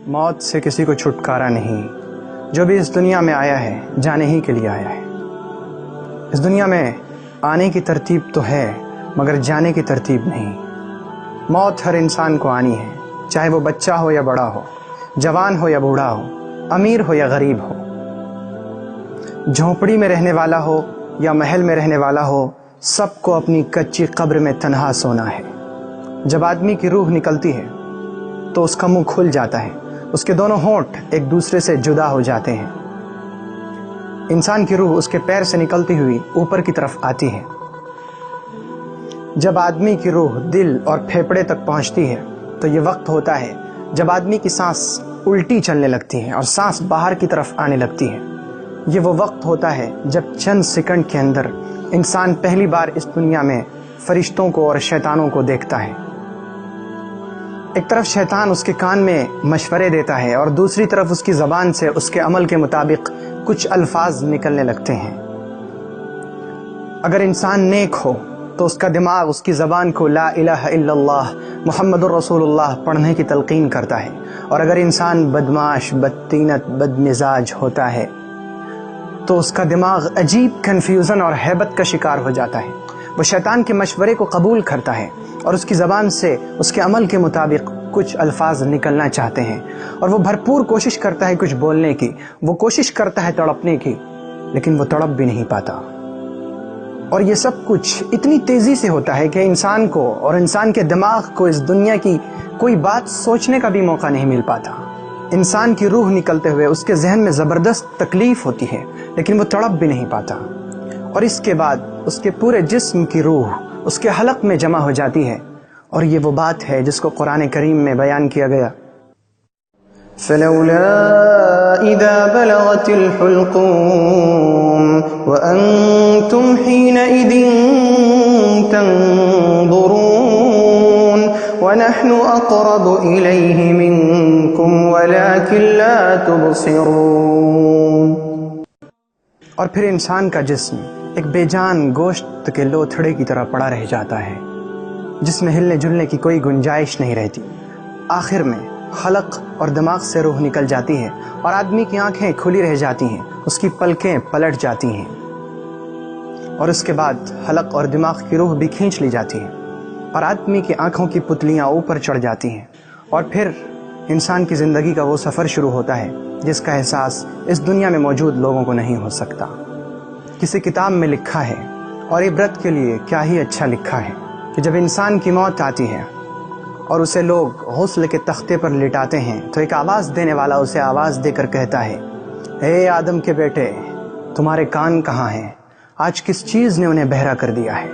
موت سے کسی کو چھٹکارا نہیں، جو بھی اس دنیا میں آیا ہے جانے ہی کے لیے آیا ہے۔ اس دنیا میں آنے کی ترتیب تو ہے مگر جانے کی ترتیب نہیں۔ موت ہر انسان کو آنی ہے، چاہے وہ بچہ ہو یا بڑا ہو، جوان ہو یا بوڑھا ہو، امیر ہو یا غریب ہو، جھونپڑی میں رہنے والا ہو یا محل میں رہنے والا ہو، سب کو اپنی کچی قبر میں تنہا سونا ہے۔ جب آدمی کی روح نکلتی ہے تو اس کا منہ کھل جاتا ہے، اس کے دونوں ہونٹ ایک دوسرے سے جدا ہو جاتے ہیں۔ انسان کی روح اس کے پیر سے نکلتی ہوئی اوپر کی طرف آتی ہے۔ جب آدمی کی روح دل اور پھیپھڑے تک پہنچتی ہے تو یہ وقت ہوتا ہے جب آدمی کی سانس الٹی چلنے لگتی ہے اور سانس باہر کی طرف آنے لگتی ہے۔ یہ وہ وقت ہوتا ہے جب چند سیکنڈ کے اندر انسان پہلی بار اس دنیا میں فرشتوں کو اور شیطانوں کو دیکھتا ہے۔ ایک طرف شیطان اس کے کان میں مشورے دیتا ہے اور دوسری طرف اس کی زبان سے اس کے عمل کے مطابق کچھ الفاظ نکلنے لگتے ہیں۔ اگر انسان نیک ہو تو اس کا دماغ اس کی زبان کو لا الہ الا اللہ محمد الرسول اللہ پڑھنے کی تلقین کرتا ہے، اور اگر انسان بدمعاش، بدطینت، بدمزاج ہوتا ہے تو اس کا دماغ عجیب کنفیوژن اور ہیبت کا شکار ہو جاتا ہے۔ وہ شیطان کے مشورے کو قبول کرتا ہے اور اس کی زبان سے اس کے عمل کے مطابق کچھ الفاظ نکلنا چاہتے ہیں، اور وہ بھرپور کوشش کرتا ہے کچھ بولنے کی، وہ کوشش کرتا ہے تڑپنے کی، لیکن وہ تڑپ بھی نہیں پاتا۔ اور یہ سب کچھ اتنی تیزی سے ہوتا ہے کہ انسان کو اور انسان کے دماغ کو اس دنیا کی کوئی بات سوچنے کا بھی موقع نہیں مل پاتا۔ انسان کی روح نکلتے ہوئے اس کے ذہن میں زبردست تکلیف ہوتی ہے، لیکن وہ تڑپ بھی نہیں پاتا، اور اس کے بعد اس کے پورے جسم کی روح اس کے حلق میں جمع ہو جاتی ہے، اور یہ وہ بات ہے جس کو قرآن کریم میں بیان کیا گیا۔ فَلَوْلَا إِذَا بَلَغَتِ الْحُلْقُومَ وَأَنْتُمْ حِينَئِذٍ تَنظُرُونَ وَنَحْنُ أَقْرَبُ إِلَيْهِ مِنْكُمْ وَلَكِنْ لَا تُبْصِرُونَ۔ اور پھر انسان کا جسم ایک بے جان گوشت کے لوتھڑے کی طرح پڑا رہ جاتا ہے، جس میں ہلنے جلنے کی کوئی گنجائش نہیں رہتی۔ آخر میں حلق اور دماغ سے روح نکل جاتی ہے اور آدمی کی آنکھیں کھلی رہ جاتی ہیں، اس کی پلکیں پلٹ جاتی ہیں، اور اس کے بعد حلق اور دماغ کی روح بھی کھینچ لی جاتی ہے، اور آدمی کی آنکھوں کی پتلیاں اوپر چڑھ جاتی ہیں، اور پھر انسان کی زندگی کا وہ سفر شروع ہوتا ہے جس کا احساس اس دنیا میں موجود لوگوں کو نہیں ہو سکتا۔ کسی کتاب میں لکھا ہے، اور عبرت کے لیے کیا ہی اچھا لکھا ہے، کہ جب انسان کی موت آتی ہے اور اسے لوگ غسل کے تختے پر لٹاتے ہیں تو ایک آواز دینے والا اسے آواز دے کر کہتا ہے، اے آدم کے بیٹے، تمہارے کان کہاں ہیں؟ آج کس چیز نے انہیں بہرا کر دیا ہے؟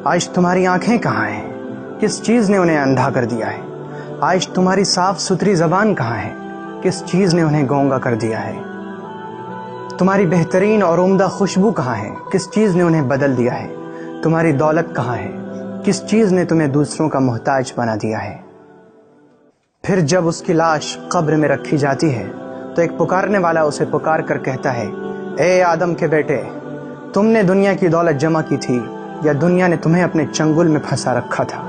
آج تمہاری آنکھیں کہاں ہیں؟ کس چیز نے انہیں اندھا کر دیا ہے؟ آج تمہاری صاف ستھری زبان کہاں ہے؟ کس چیز نے انہیں گونگا کر دیا ہے؟ تمہاری بہترین اور عمدہ خوشبو کہاں ہے؟ کس چیز نے انہیں بدل دیا ہے؟ تمہاری دولت کہاں ہے؟ کس چیز نے تمہیں دوسروں کا محتاج بنا دیا ہے؟ پھر جب اس کی لاش قبر میں رکھی جاتی ہے تو ایک پکارنے والا اسے پکار کر کہتا ہے، اے آدم کے بیٹے، تم نے دنیا کی دولت جمع کی تھی یا دنیا نے تمہیں اپنے چنگل میں پھنسا رکھا تھا؟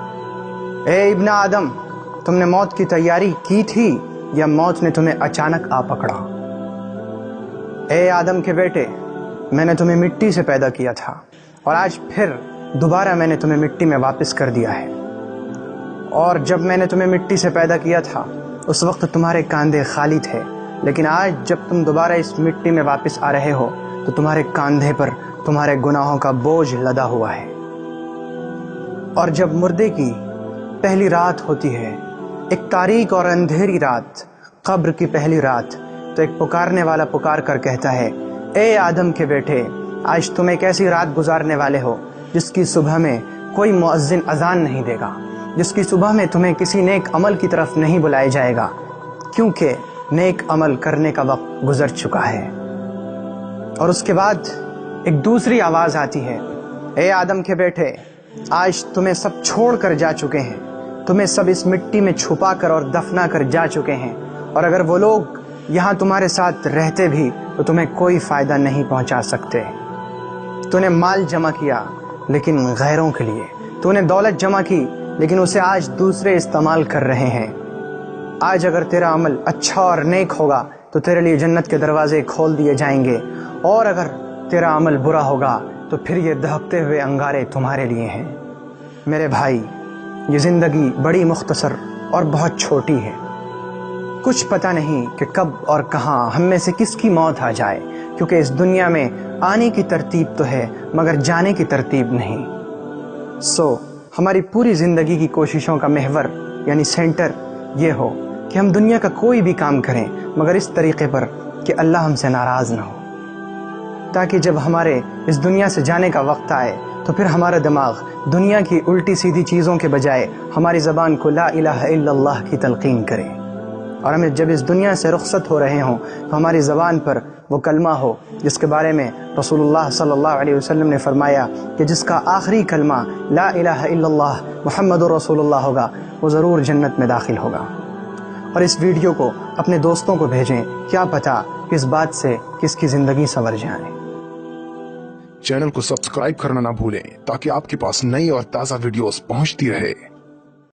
اے ابن آدم، تم نے موت کی تیاری کی تھی یا موت نے تمہیں اچانک آ پکڑا؟ اے آدم کے بیٹے، میں نے تمہیں مٹی سے پیدا کیا تھا، اور آج پھر دوبارہ میں نے تمہیں مٹی میں واپس کر دیا ہے، اور جب میں نے تمہیں مٹی سے پیدا کیا تھا اس وقت تمہارے کاندھے خالی تھے، لیکن آج جب تم دوبارہ اس مٹی میں واپس آ رہے ہو تو تمہارے کاندھے پر تمہارے گناہوں کا بوجھ لدا ہوا ہے۔ اور جب مردے کی پہلی رات ہوتی ہے، ایک تاریک اور اندھیری رات، قبر کی پہلی رات، تو ایک پکارنے والا پکار کر کہتا ہے، اے آدم کے بیٹے، آج تم ایک ایسی رات گزارنے والے ہو جس کی صبح میں کوئی مؤذن اذان نہیں دے گا، جس کی صبح میں تمہیں کسی نیک عمل کی طرف نہیں بلایا جائے گا، کیونکہ نیک عمل کرنے کا وقت گزر چکا ہے۔ اور اس کے بعد ایک دوسری آواز آتی ہے، اے آدم کے بیٹے، آج تمہیں سب چھوڑ کر جا چکے ہیں، تمہیں سب اس مٹی میں چھپا کر اور دفنا کر جا چکے ہیں، اور اگر وہ لوگ یہاں تمہارے ساتھ رہتے بھی تو تمہیں کوئی فائدہ نہیں پہنچا سکتے۔ تو نے مال جمع کیا لیکن غیروں کے لیے، تو نے دولت جمع کی لیکن اسے آج دوسرے استعمال کر رہے ہیں۔ آج اگر تیرا عمل اچھا اور نیک ہوگا تو تیرے لیے جنت کے دروازے کھول دیے جائیں گے، اور اگر تیرا عمل برا ہوگا تو پھر یہ دہکتے ہوئے انگارے تمہارے لیے ہیں۔ میرے بھائی، یہ زندگی بڑی مختصر اور بہت چھوٹی ہے۔ کچھ پتہ نہیں کہ کب اور کہاں ہم میں سے کس کی موت آ جائے، کیونکہ اس دنیا میں آنے کی ترتیب تو ہے مگر جانے کی ترتیب نہیں۔ ہماری پوری زندگی کی کوششوں کا محور یعنی سینٹر یہ ہو کہ ہم دنیا کا کوئی بھی کام کریں مگر اس طریقے پر کہ اللہ ہم سے ناراض نہ ہو، تاکہ جب ہمارے اس دنیا سے جانے کا وقت آئے تو پھر ہمارا دماغ دنیا کی الٹی سیدھی چیزوں کے بجائے ہماری زبان کو لا الہ الا اللہ کی تلقین کرے، اور ہمیں جب اس دنیا سے رخصت ہو رہے ہوں تو ہماری زبان پر وہ کلمہ ہو جس کے بارے میں رسول اللہ صلی اللہ علیہ وسلم نے فرمایا کہ جس کا آخری کلمہ لا الہ الا اللہ محمد رسول اللہ ہوگا وہ ضرور جنت میں داخل ہوگا۔ اور اس ویڈیو کو اپنے دوستوں کو بھیجیں، کیا پتہ اس بات سے کس کی زندگی سنور جائے۔ چینل کو سبسکرائب کرنا نہ بھولیں تاکہ آپ کے پاس نئی اور تازہ ویڈیوز پہنچتی رہے۔